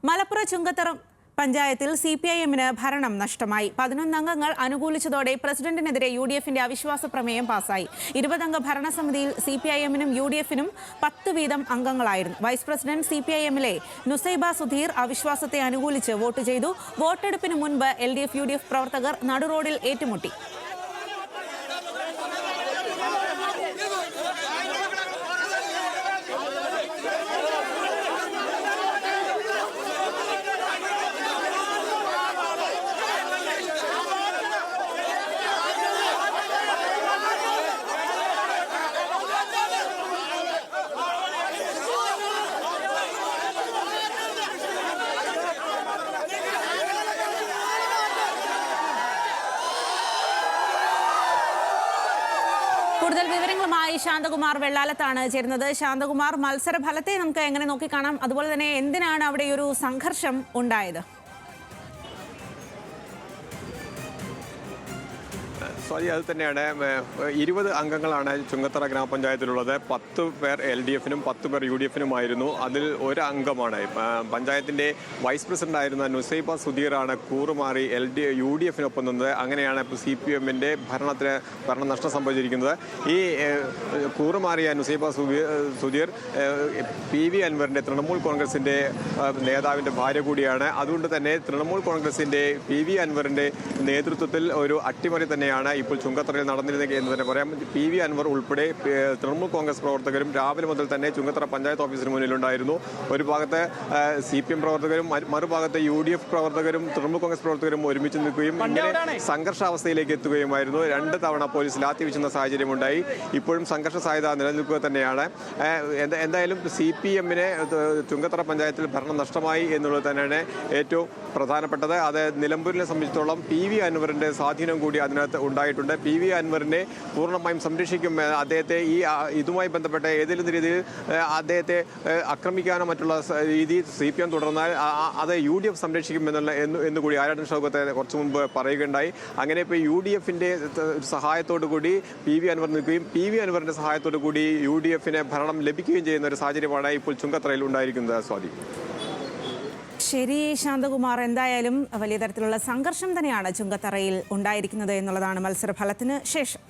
മലപ്പുറം ചുങ്കത്തറ പഞ്ചായത്തിൽ CPIM-ന് ഭരണം നഷ്ടമായി. 11 അംഗങ്ങൾ അനുകൂലിച്ചതോടെ പ്രസിഡന്റിനെതിരെ UDF-ന്റെ അവിശ്വാസ പ്രമേയം പാസായി. 20-അംഗ ഭരണസമിതിയിൽ CPIM-നും UDF-നും 10 വീതം അംഗങ്ങളായിരുന്നു. വൈസ് പ്രസിഡന്റ് CPIM-ലെ നുസൈബ സുധീർ അവിശ്വാസത്തെ അനുകൂലിച്ച് വോട്ട് ചെയ്തു. വോട്ടെടുപ്പിന് മുൻപ് LDF-UDF പ്രവർത്തകർ നടുറോഡിൽ ഏറ്റുമുട്ടി. കൂടുതൽ വിവരങ്ങളുമായി ശാന്തകുമാർ വെള്ളാലത്താണ് ചേരുന്നത്. ശാന്തകുമാർ, മത്സരഫലത്തെ നമുക്ക് എങ്ങനെ നോക്കിക്കാണാം? അതുപോലെ തന്നെ എന്തിനാണ് അവിടെ ഒരു സംഘർഷം ഉണ്ടായത്? അത് തന്നെയാണ്. 20 അംഗങ്ങളാണ് ചുങ്കത്തറ ഗ്രാമപഞ്ചായത്തിലുള്ളത്. 10 പേർ LDF-നും 10 പേർ UDF-നുമായിരുന്നു. അതിൽ ഒരു അംഗമാണ് പഞ്ചായത്തിൻ്റെ വൈസ് പ്രസിഡന്റ് ആയിരുന്ന നുസൈബ സുധീറാണ് കൂറുമാറി UDF-നൊപ്പം നിന്നത്. അങ്ങനെയാണ് CPM-ന്റെ ഭരണം നഷ്ടം സംഭവിച്ചിരിക്കുന്നത്. ഈ കൂറുമാറിയ നുസൈബ സുധീർ PV അൻവറിൻ്റെ തൃണമൂൽ കോൺഗ്രസിൻ്റെ നേതാവിൻ്റെ ഭാര്യ കൂടിയാണ്. അതുകൊണ്ട് തന്നെ തൃണമൂൽ കോൺഗ്രസിൻ്റെ PV അൻവറിൻ്റെ നേതൃത്വത്തിൽ ഒരു അട്ടിമറി തന്നെയാണ് ഇപ്പോൾ ചുങ്കത്തറയിൽ നടന്നിരുന്നത് എന്ന് തന്നെ പറയാം. PV അൻവർ ഉൾപ്പെടെ തൃണമൂൽ കോൺഗ്രസ് പ്രവർത്തകരും രാവിലെ മുതൽ തന്നെ ചുങ്കത്തറ പഞ്ചായത്ത് ഓഫീസിന് മുന്നിലുണ്ടായിരുന്നു. ഒരു ഭാഗത്ത് CPM പ്രവർത്തകരും മറുഭാഗത്ത് UDF പ്രവർത്തകരും തൃണമൂൽ കോൺഗ്രസ് പ്രവർത്തകരും ഒരുമിച്ച് നിൽക്കുകയും ഇങ്ങനെ സംഘർഷാവസ്ഥയിലേക്ക് എത്തുകയുമായിരുന്നു. 2 തവണ പോലീസ് ലാത്തി വീശുന്ന സാഹചര്യമുണ്ടായി. ഇപ്പോഴും സംഘർഷ സാധ്യത നിലനിൽക്കുക തന്നെയാണ്. എന്തായാലും CPM-ന് ചുങ്കത്തറ പഞ്ചായത്തിൽ ഭരണം നഷ്ടമായി എന്നുള്ളത് തന്നെയാണ് ഏറ്റവും പ്രധാനപ്പെട്ടത്. അത് നിലമ്പൂരിനെ സംബന്ധിച്ചിടത്തോളം PV അൻവറിൻ്റെ സ്വാധീനം കൂടി അതിനകത്ത് ഉണ്ടായിട്ടുണ്ട്. PV അൻവറിനെ പൂർണ്ണമായും സംരക്ഷിക്കും. അദ്ദേഹത്തെ ഇതുമായി ബന്ധപ്പെട്ട ഏതെങ്കിലും രീതിയിൽ അദ്ദേഹത്തെ ആക്രമിക്കാനോ മറ്റുള്ള രീതി CPM തുടർന്നാൽ അത് UDF സംരക്ഷിക്കും എന്നുകൂടി ആരാധന ഷൗക്കത്തെ കുറച്ചു മുമ്പ് പറയുകയുണ്ടായി. അങ്ങനെ ഇപ്പോൾ UDF-ന്റെ സഹായത്തോടു കൂടി PV അൻവർ നിൽക്കുകയും PV അൻവറിൻ്റെ സഹായത്തോടു കൂടി UDF-ന് ഭരണം ലഭിക്കുകയും ചെയ്യുന്ന ഒരു സാഹചര്യമാണ് ഇപ്പോൾ ചുങ്കത്തറയിൽ ഉണ്ടായിരിക്കുന്നത്. സ്വാതി. ശരി ശാന്തകുമാർ, എന്തായാലും വലിയ തരത്തിലുള്ള സംഘർഷം തന്നെയാണ് ചുങ്കത്തറയിൽ ഉണ്ടായിരിക്കുന്നത് എന്നുള്ളതാണ് മത്സരഫലത്തിന് ശേഷം.